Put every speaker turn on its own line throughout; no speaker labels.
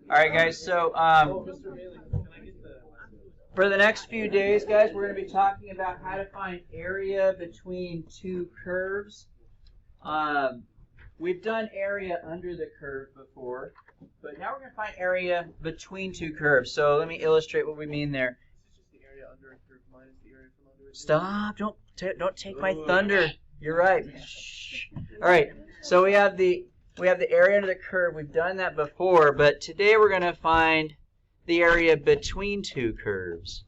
All right, guys. So for the next few days, guys, we're going to be talking about how to find area between two curves. We've done area under the curve before, but now we're going to find area between two curves. So let me illustrate what we mean there. Stop! Don't take my thunder. You're right. Shh. All right. So we have the area under the curve. We've done that before, but today we're going to find the area between two curves.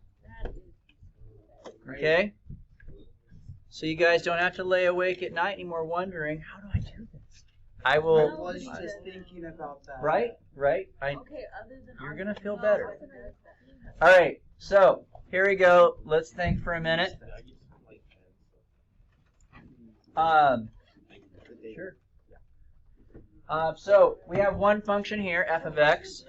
Okay? So you guys don't have to lay awake at night anymore wondering, how do I do this? I will.
I was just thinking about that.
Right? Right?
Okay,
You're going to feel better. All right. So here we go. Let's think for a minute. Sure. So we have one function here, f of x.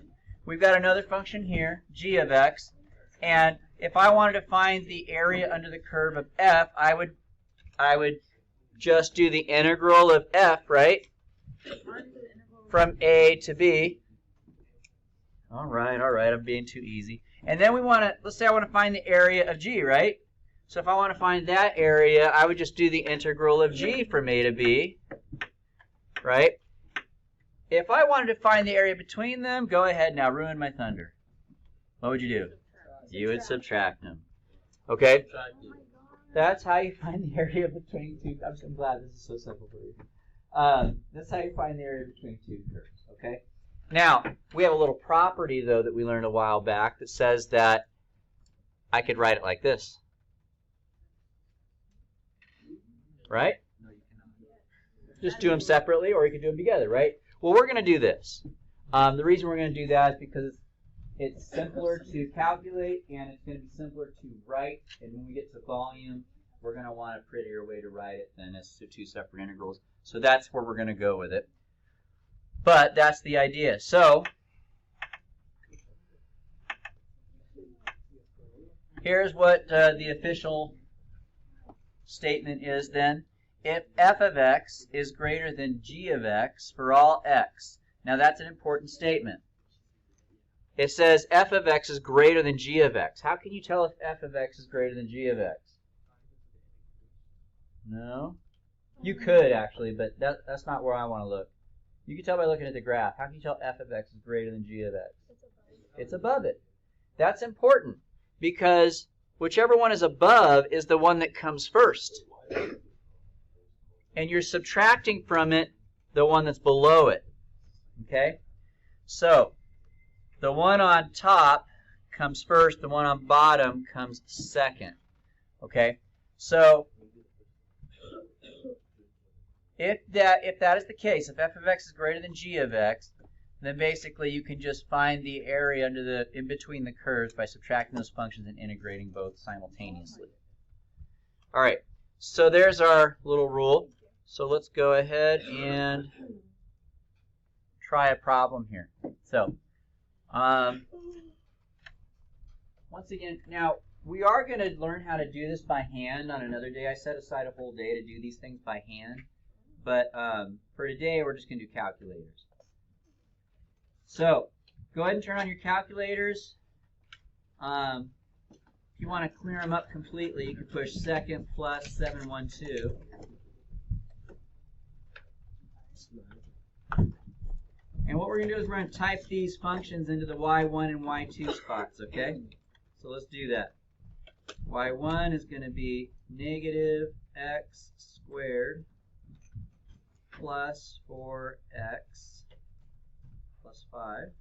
We've got another function here, g of x. And if I wanted to find the area under the curve of f, I would just do the integral of f, right? From a to b. All right, I'm being too easy. And then let's say I want to find the area of g, right? So if I want to find that area, I would just do the integral of g from a to b, right? If I wanted to find the area between them, go ahead now, ruin my thunder. What would you do? You would subtract them. Okay? That's how you find the area between two. I'm glad this is so simple for you. That's how you find the area between two curves. Okay? Now, we have a little property, though, that we learned a while back that says that I could write it like this. Right? Just do them separately, or you could do them together, right? Well, we're going to do this. The reason we're going to do that is because it's simpler to calculate, and it's going to be simpler to write. And when we get to volume, we're going to want a prettier way to write it than as two separate integrals. So that's where we're going to go with it. But that's the idea. So here's what the official statement is then. If f of x is greater than g of x for all x. Now that's an important statement. It says f of x is greater than g of x. How can you tell if f of x is greater than g of x? No? You could actually, but that's not where I want to look. You can tell by looking at the graph. How can you tell f of x is greater than g of x? It's above it. That's important because whichever one is above is the one that comes first. And you're subtracting from it the one that's below it. Okay? So, the one on top comes first, the one on bottom comes second. Okay? So, if that is the case, if f of x is greater than g of x, then basically you can just find the area in between the curves by subtracting those functions and integrating both simultaneously. All right. So there's our little rule. So let's go ahead and try a problem here. So, once again, now we are going to learn how to do this by hand on another day. I set aside a whole day to do these things by hand. But for today, we're just going to do calculators. So, go ahead and turn on your calculators. If you want to clear them up completely, you can push second plus 712. And what we're going to do is we're going to type these functions into the y1 and y2 spots, okay? So let's do that. y1 is going to be negative x squared plus 4x plus 5.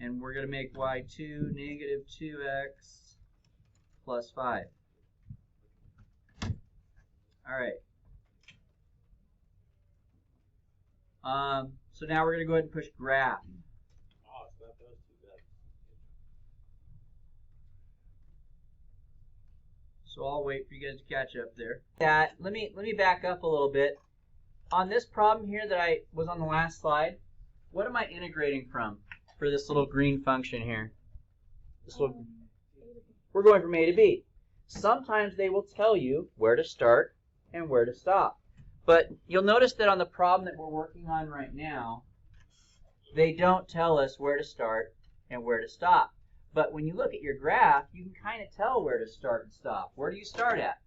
And we're going to make y2 negative 2x plus 5. All right. So now we're going to go ahead and push graph. So I'll wait for you guys to catch up there. Let me back up a little bit. On this problem here that I was on the last slide, what am I integrating from for this little green function here? We're going from A to B. Sometimes they will tell you where to start and where to stop. But you'll notice that on the problem that we're working on right now, they don't tell us where to start and where to stop. But when you look at your graph, you can kind of tell where to start and stop. Where do you start at?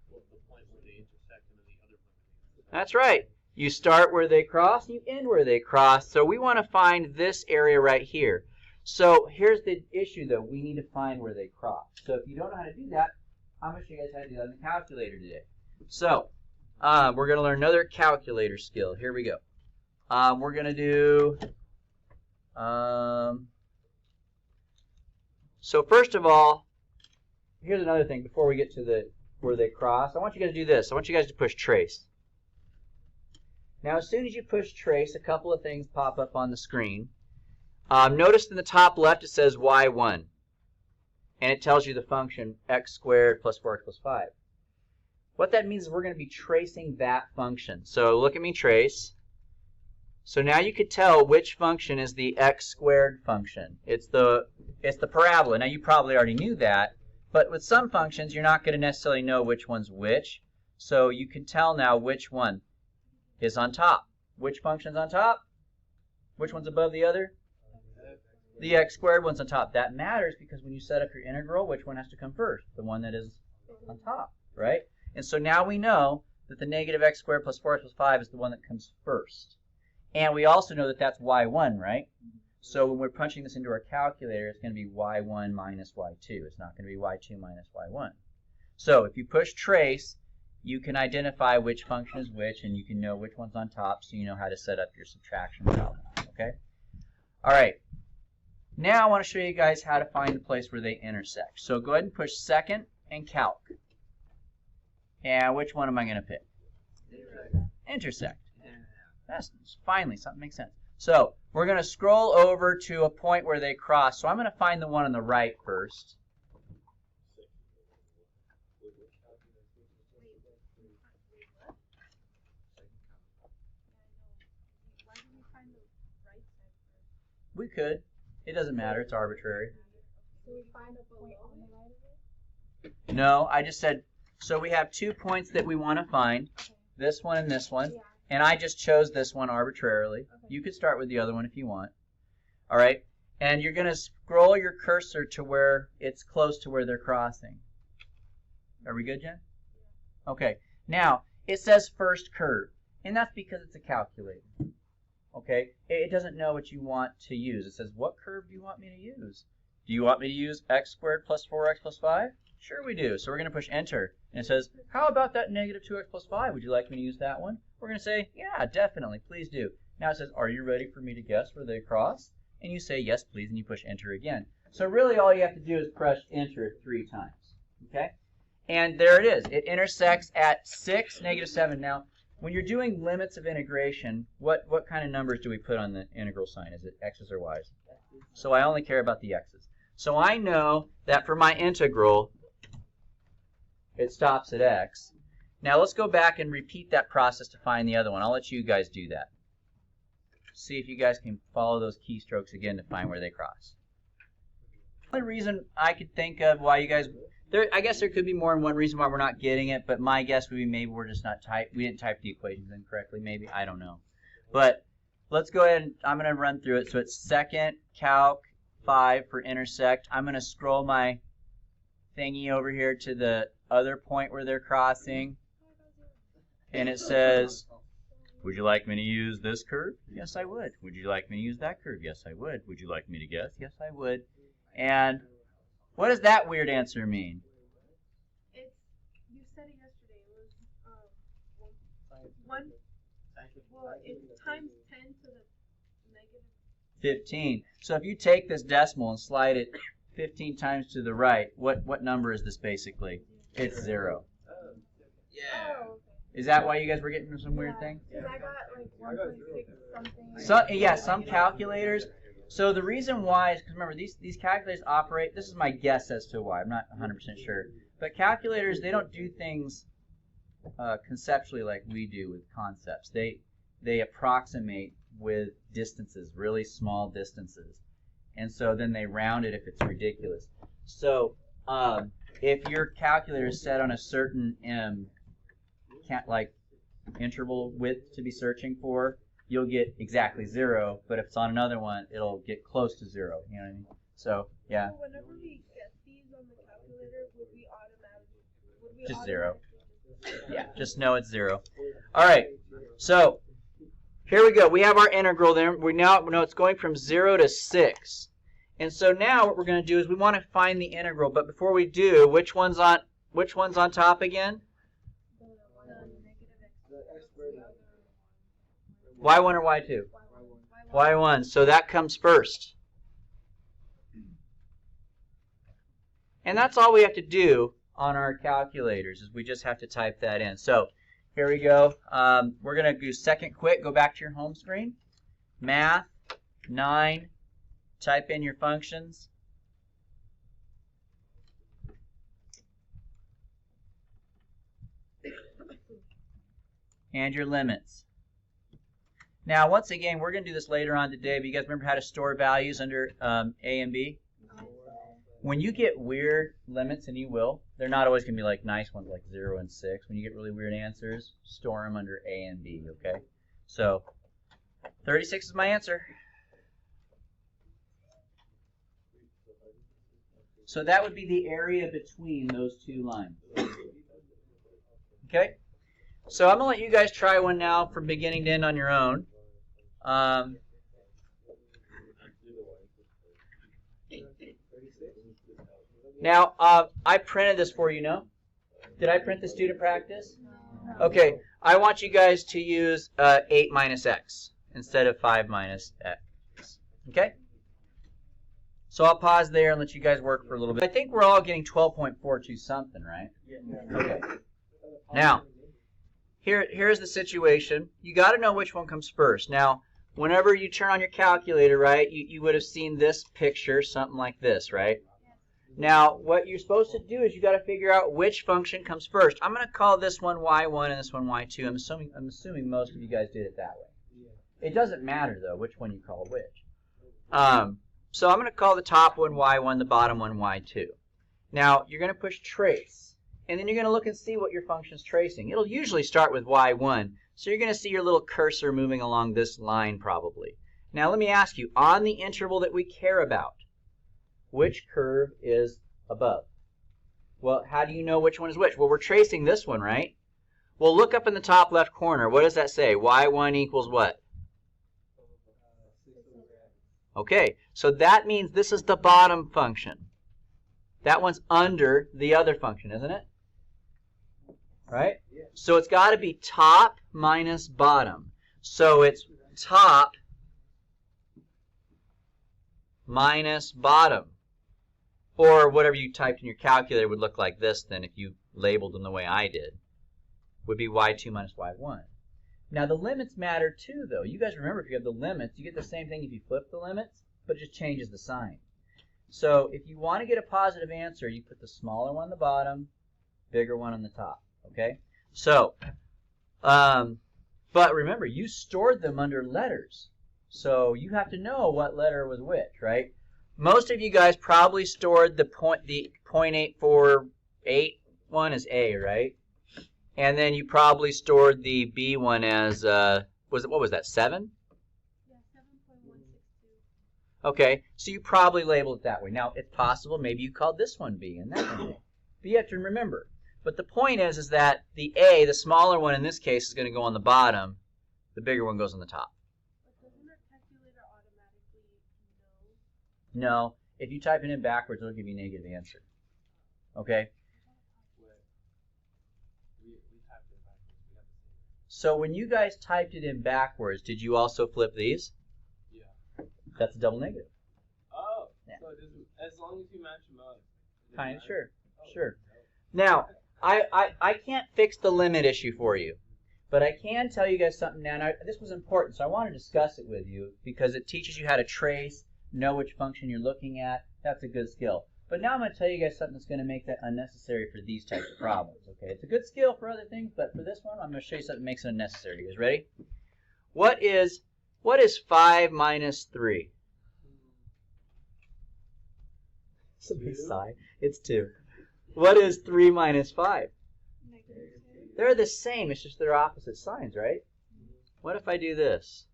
The point where they intersect and then the other point.
That's right. You start where they cross and you end where they cross. So we want to find this area right here. So here's the issue, though. We need to find where they cross. So if you don't know how to do that, I'm going to show you guys how to do that in the calculator today. So we're going to learn another calculator skill. Here we go. We're going to do... So first of all, here's another thing before we get to where they cross. I want you guys to do this. I want you guys to push trace. Now, as soon as you push trace, a couple of things pop up on the screen. Notice in the top left it says y1, and it tells you the function x squared plus 4x plus 5. What that means is we're going to be tracing that function. So look at me trace. So now you could tell which function is the x squared function. It's the parabola. Now you probably already knew that, but with some functions you're not going to necessarily know which one's which. So you can tell now which one is on top. Which function's on top? Which one's above the other? The x squared one's on top. That matters because when you set up your integral, which one has to come first? The one that is on top, right? And so now we know that the negative x squared plus 4x plus 5 is the one that comes first. And we also know that that's y1, right? So when we're punching this into our calculator, it's going to be y1 minus y2. It's not going to be y2 minus y1. So if you push trace, you can identify which function is which, and you can know which one's on top, so you know how to set up your subtraction problem, okay? All right. Now I want to show you guys how to find the place where they intersect. So go ahead and push second and calc. And which one am I going to pick? Intersect. That's finally something makes sense. So we're going to scroll over to a point where they cross. So I'm going to find the one on the right first. We could. It doesn't matter. It's arbitrary.
So we find a point on the right of it?
No, I just said, so we have 2 points that we want to find. This one and this one.
Yeah.
And I just chose this one arbitrarily.
Okay.
You could start with the other one if you want. All right. And you're going to scroll your cursor to where it's close to where they're crossing. Are we good, Jen? Okay. Now, it says first curve. And that's because it's a calculator. Okay. It doesn't know what you want to use. It says, what curve do you want me to use? Do you want me to use x squared plus 4x plus 5? Sure we do. So we're going to push enter. And it says, how about that negative 2x plus 5? Would you like me to use that one? We're going to say, yeah, definitely. Please do. Now it says, are you ready for me to guess where they cross? And you say, yes, please, and you push enter again. So really all you have to do is press enter 3 times. Okay? And there it is. It intersects at 6, negative 7. Now, when you're doing limits of integration, what kind of numbers do we put on the integral sign? Is it x's or y's? So I only care about the x's. So I know that for my integral, it stops at x. Now let's go back and repeat that process to find the other one. I'll let you guys do that. See if you guys can follow those keystrokes again to find where they cross. The only reason I could think of why you guys... I guess there could be more than one reason why we're not getting it, but my guess would be maybe we're just not we didn't type the equations in correctly, maybe. I don't know. But let's go ahead and I'm going to run through it. So it's second, calc, 5 for intersect. I'm going to scroll my thingy over here to the other point where they're crossing. And it says, would you like me to use this curve? Yes, I would. Would you like me to use that curve? Yes, I would. Would you like me to guess? Yes, I would. And what does that weird answer mean?
You said it yesterday. It was one. Well, it's times 10 to the negative
15. So if you take this decimal and slide it 15 times to the right, what number is this basically? It's 0.
Yeah.
Oh, okay.
Is that why you guys were getting some weird thing?
Because I got like 1.6 something.
Yeah, some calculators. So the reason why is because remember these calculators operate. This is my guess as to why. I'm not 100% sure. But calculators, they don't do things conceptually like we do with concepts. They approximate with distances, really small distances, and so then they round it if it's ridiculous. So if your calculator is set on a certain like interval width to be searching for, you'll get exactly 0, but if it's on another one, it'll get close to 0. You know what I mean? So, yeah,
So whenever we get these on the calculator, would we
just
automatically
0.
just-
Yeah, just know it's 0. All right, so here we go. We have our integral there. We now know it's going from 0 to 6. And so now what we're going to do is we want to find the integral. But before we do, which one's on top again? Y1 or Y2? Y1. So that comes first. And that's all we have to do on our calculators is we just have to type that in. So here we go. We're going to do second quick. Go back to your home screen. Math 9. Type in your functions. And your limits. Now, once again, we're going to do this later on today, but you guys remember how to store values under A and B? When you get weird limits, and you will, they're not always going to be like nice ones like 0 and 6. When you get really weird answers, store them under A and B, okay? So, 36 is my answer. So that would be the area between those two lines. Okay? So I'm going to let you guys try one now from beginning to end on your own. Now, I printed this for you, no? Did I print the student practice? Okay, I want you guys to use 8 minus x instead of 5 minus x. Okay? So I'll pause there and let you guys work for a little bit. I think we're all getting 12.42 something, right? Okay. Now, here's the situation. You got to know which one comes first. Now, whenever you turn on your calculator, right, you would have seen this picture, something like this, right? Now, what you're supposed to do is you got to figure out which function comes first. I'm going to call this one y1 and this one y2. I'm assuming most of you guys did it that way. It doesn't matter, though, which one you call which. So I'm going to call the top one y1, the bottom one y2. Now, you're going to push trace. And then you're going to look and see what your function's tracing. It'll usually start with y1. So you're going to see your little cursor moving along this line probably. Now, let me ask you, on the interval that we care about, which curve is above? Well, how do you know which one is which? Well, we're tracing this one, right? Well, look up in the top left corner. What does that say? Y1 equals what? Okay, so that means this is the bottom function. That one's under the other function, isn't it? Right? So it's got to be top minus bottom. So it's top minus bottom. Or whatever you typed in your calculator would look like this then if you labeled them the way I did. Would be y2 minus y1. Now the limits matter too though. You guys remember if you have the limits, you get the same thing if you flip the limits, but it just changes the sign. So if you want to get a positive answer, you put the smaller one on the bottom, bigger one on the top. Okay? So, but remember, you stored them under letters. So you have to know what letter was which, right? Most of you guys probably stored the 0.8481 as A, right? And then you probably stored the B one as, what was that, 7?
Yeah, 7.162.
Okay, so you probably labeled it that way. Now, it's possible maybe you called this one B and that one A. But you have to remember. But the point is that the A, the smaller one in this case, is going to go on the bottom. The bigger one goes on the top.
But doesn't our calculator automatically know?
No, if you type it in backwards, it'll give you a negative answer. Okay? So when you guys typed it in backwards, did you also flip these?
Yeah.
That's a double negative.
Oh,
Yeah.
so it doesn't, as long as you match them up.
Kind of, sure, sure. Now, I can't fix the limit issue for you, but I can tell you guys something now. Now, this was important, so I want to discuss it with you because it teaches you how to trace, know which function you're looking at. That's a good skill. But now I'm going to tell you guys something that's going to make that unnecessary for these types of problems. Okay, it's a good skill for other things, but for this one, I'm going to show you something that makes it unnecessary. You guys ready? What is 5 minus 3? Somebody sigh. It's 2. What is 3 minus 5?
-2.
They're the same. It's just they're opposite signs, right? What if I do this?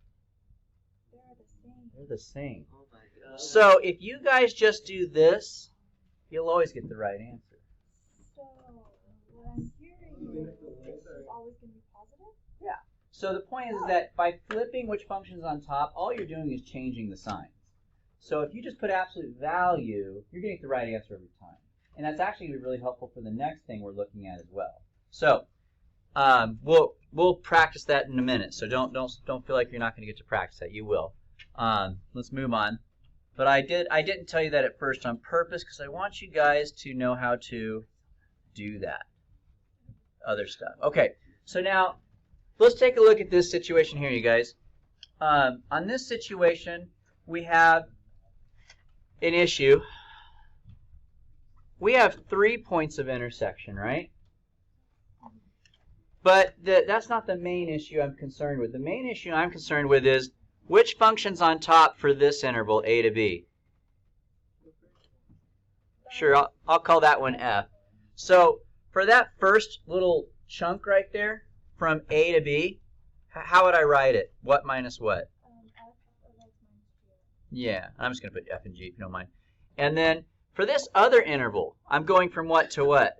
They're the same.
Oh my god.
So if you guys just do this, you'll always get the right answer.
So, what I'm hearing is it's always going to be positive?
Yeah. So the point is that by flipping which function's on top, all you're doing is changing the signs. So if you just put absolute value, you're going to get the right answer every time. And that's actually going to be really helpful for the next thing we're looking at as well. So we'll practice that in a minute. So don't feel like you're not going to get to practice that. You will. Let's move on. But I didn't tell you that at first on purpose because I want you guys to know how to do that other stuff. Okay. So now let's take a look at this situation here, you guys. On this situation, we have an issue. We have 3 points of intersection, right? But that's not the main issue I'm concerned with. The main issue I'm concerned with is which function's on top for this interval, a to b? Sure, I'll call that one f. So for that first little chunk right there, from a to b, how would I write it? What minus what?
F of x minus g.
Yeah, I'm just going to put f and g if you don't mind. And then for this other interval, I'm going from what to what?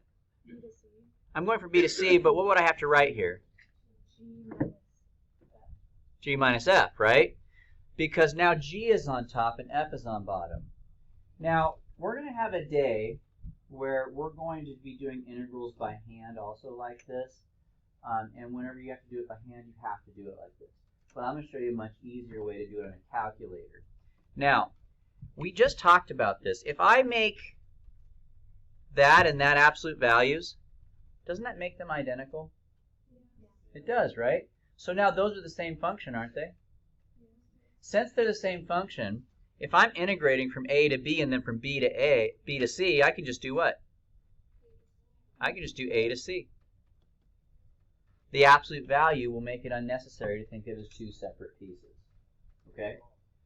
B to c.
I'm going from b to c, but what would I have to write here?
G minus f.
G minus f, right? Because now g is on top and f is on bottom. Now, we're going to have a day where we're going to be doing integrals by hand also like this. And whenever you have to do it by hand, you have to do it like this. But I'm going to show you a much easier way to do it on a calculator. Now, we just talked about this. If I make that and that absolute values, doesn't that make them identical?
Yeah.
It does, right? So now those are the same function, aren't they? Since they're the same function, if I'm integrating from a to b and then from b to c, I can just do what? I can just do a to c. The absolute value will make it unnecessary to think of it as two separate pieces. Okay?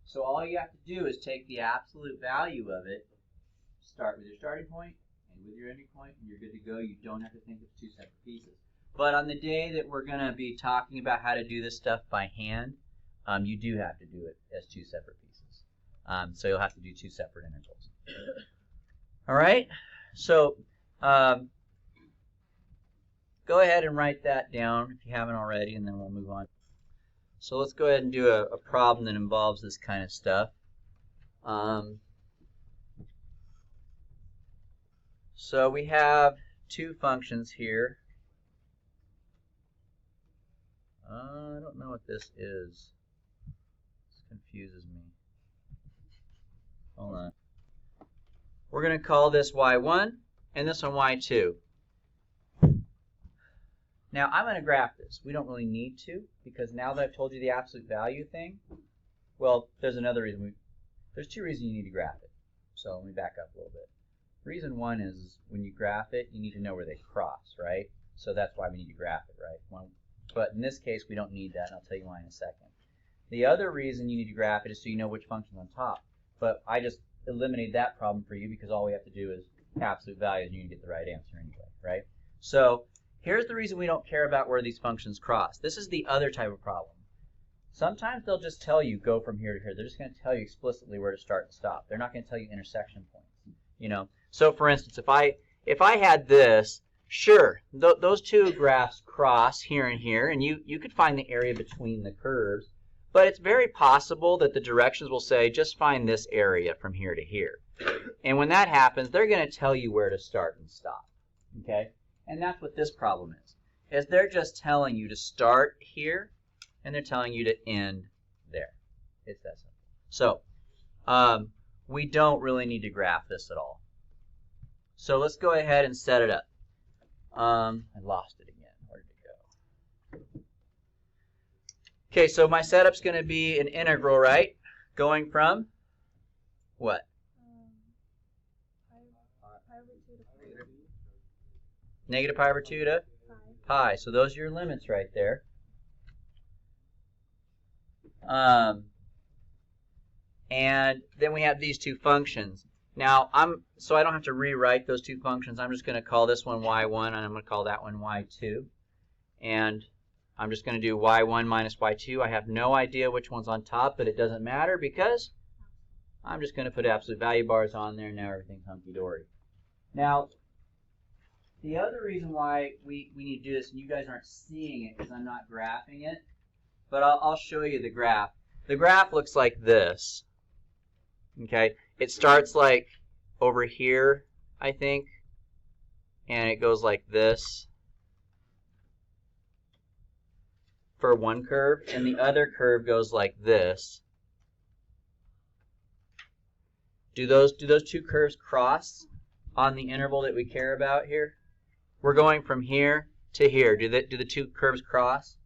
So all you have to do is take the absolute value of it, start with your starting point, and with your ending point, and you're good to go. You don't have to think of two separate pieces. But on the day that we're going to be talking about how to do this stuff by hand, you do have to do it as two separate pieces. So you'll have to do two separate intervals. All right? So go ahead and write that down if you haven't already, and then we'll move on. So let's go ahead and do a problem that involves this kind of stuff. So we have two functions here. I don't know what this is. This confuses me. Hold on. We're going to call this y1 and this one y2. Now I'm going to graph this. We don't really need to, because now that I've told you the absolute value thing, well, there's another reason. There's two reasons you need to graph it. So let me back up a little bit. Reason one is when you graph it, you need to know where they cross, right? So that's why we need to graph it, right? But in this case, we don't need that, and I'll tell you why in a second. The other reason you need to graph it is so you know which function's on top. But I just eliminated that problem for you because all we have to do is absolute values, and you can get the right answer anyway, right? So here's the reason we don't care about where these functions cross. This is the other type of problem. Sometimes they'll just tell you go from here to here. They're just going to tell you explicitly where to start and stop. They're not going to tell you intersection points. You know. So for instance, if I had this, sure, those two graphs cross here and here, and you could find the area between the curves. But it's very possible that the directions will say just find this area from here to here. And when that happens, they're going to tell you where to start and stop. Okay? And that's what this problem is they're just telling you to start here, and they're telling you to end there. It's that simple. So we don't really need to graph this at all. So let's go ahead and set it up. I lost it again. Where did it go? Okay, so my setup's going to be an integral, right? Going from what? Negative pi over 2 to pi. So those are your limits right there. And then we have these two functions. Now, so I don't have to rewrite those two functions. I'm just going to call this one y1, and I'm going to call that one y2. And I'm just going to do y1 minus y2. I have no idea which one's on top, but it doesn't matter because I'm just going to put absolute value bars on there, and now everything's hunky-dory. Now, the other reason why we need to do this, and you guys aren't seeing it because I'm not graphing it, but I'll show you the graph. The graph looks like this. Okay, it starts like over here, I think, and it goes like this for one curve, and the other curve goes like this. Do those two curves cross on the interval that we care about here? We're going from here to here. Do the two curves cross?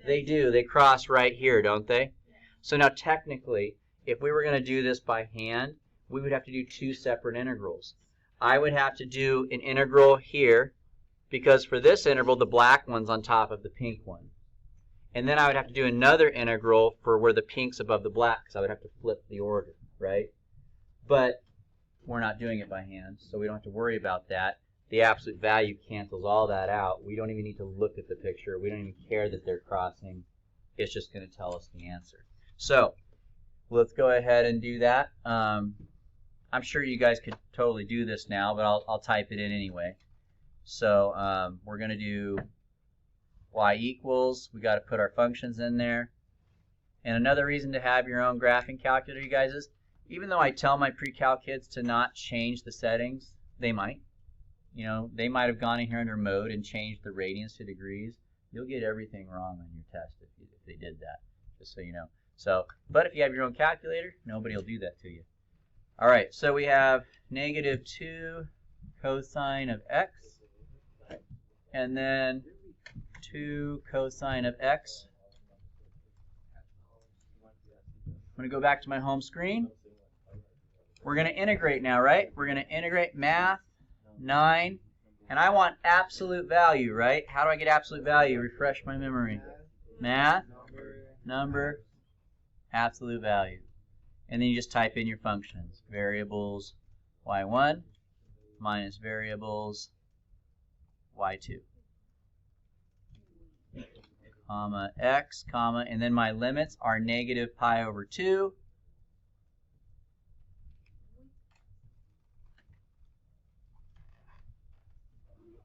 They do. They cross right here, don't they? So now technically, if we were going to do this by hand, we would have to do two separate integrals. I would have to do an integral here, because for this interval, the black one's on top of the pink one. And then I would have to do another integral for where the pink's above the black, because I would have to flip the order, right? But we're not doing it by hand, so we don't have to worry about that. The absolute value cancels all that out. We don't even need to look at the picture. We don't even care that they're crossing. It's just going to tell us the answer. So let's go ahead and do that. I'm sure you guys could totally do this now, but I'll type it in anyway. So we're going to do y equals. We got to put our functions in there. And another reason to have your own graphing calculator, you guys, is even though I tell my pre-calc kids to not change the settings, they might. You know, they might have gone in here under mode and changed the radians to degrees. You'll get everything wrong on your test if they did that, just so you know. So, but if you have your own calculator, nobody will do that to you. All right, so we have negative 2 cosine of x, and then 2 cosine of x. I'm going to go back to my home screen. We're going to integrate now, right? We're going to integrate math 9, and I want absolute value, right? How do I get absolute value? Refresh my memory. Math, number, absolute value. And then you just type in your functions. Variables y1 minus variables y2. Comma x, comma, and then my limits are negative pi over 2.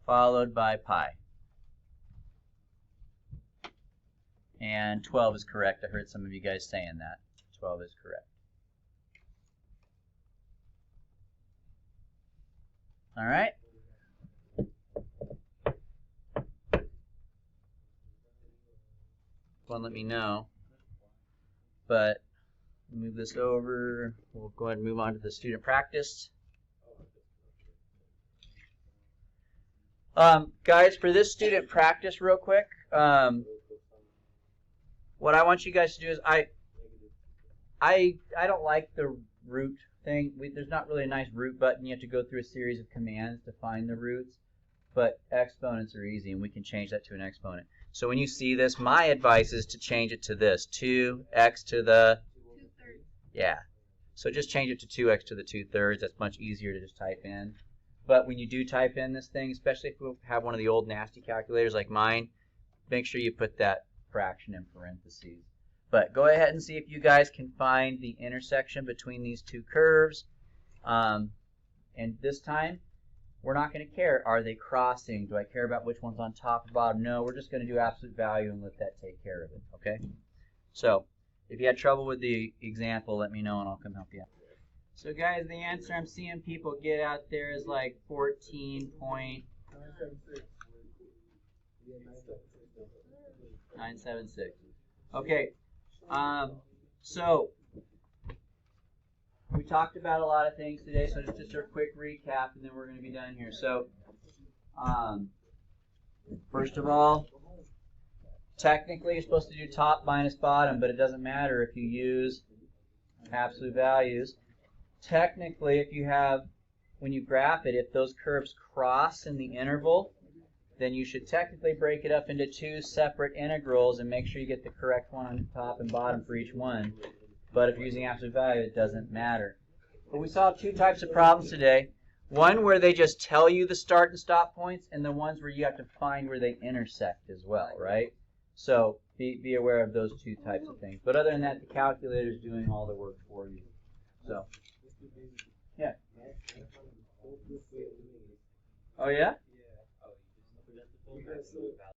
Followed by pi. And 12 is correct. I heard some of you guys saying that. 12 is correct. All right. One, let me know. But move this over. We'll go ahead and move on to the student practice. Guys, for this student practice real quick, what I want you guys to do is I don't like the root thing. There's not really a nice root button. You have to go through a series of commands to find the roots, but exponents are easy, and we can change that to an exponent. So when you see this, my advice is to change it to this, 2x to the
2/3.
Yeah. So just change it to 2x to the 2/3. That's much easier to just type in. But when you do type in this thing, especially if you have one of the old nasty calculators like mine, make sure you put that fraction in parentheses. But go ahead and see if you guys can find the intersection between these two curves. And this time, we're not going to care. Are they crossing? Do I care about which one's on top or bottom? No, we're just going to do absolute value and let that take care of it. Okay? So, if you had trouble with the example, let me know and I'll come help you out. So guys, the answer I'm seeing people get out there is like 14.976. Okay, so we talked about a lot of things today, so just a quick recap and then we're going to be done here. So, first of all, technically you're supposed to do top minus bottom, but it doesn't matter if you use absolute values. Technically, if you have, when you graph it, if those curves cross in the interval, then you should technically break it up into two separate integrals and make sure you get the correct one on top and bottom for each one. But if you're using absolute value, it doesn't matter. But we saw two types of problems today. One where they just tell you the start and stop points, and the ones where you have to find where they intersect as well, right? So be aware of those two types of things. But other than that, the calculator is doing all the work for you. So, yeah. Oh yeah?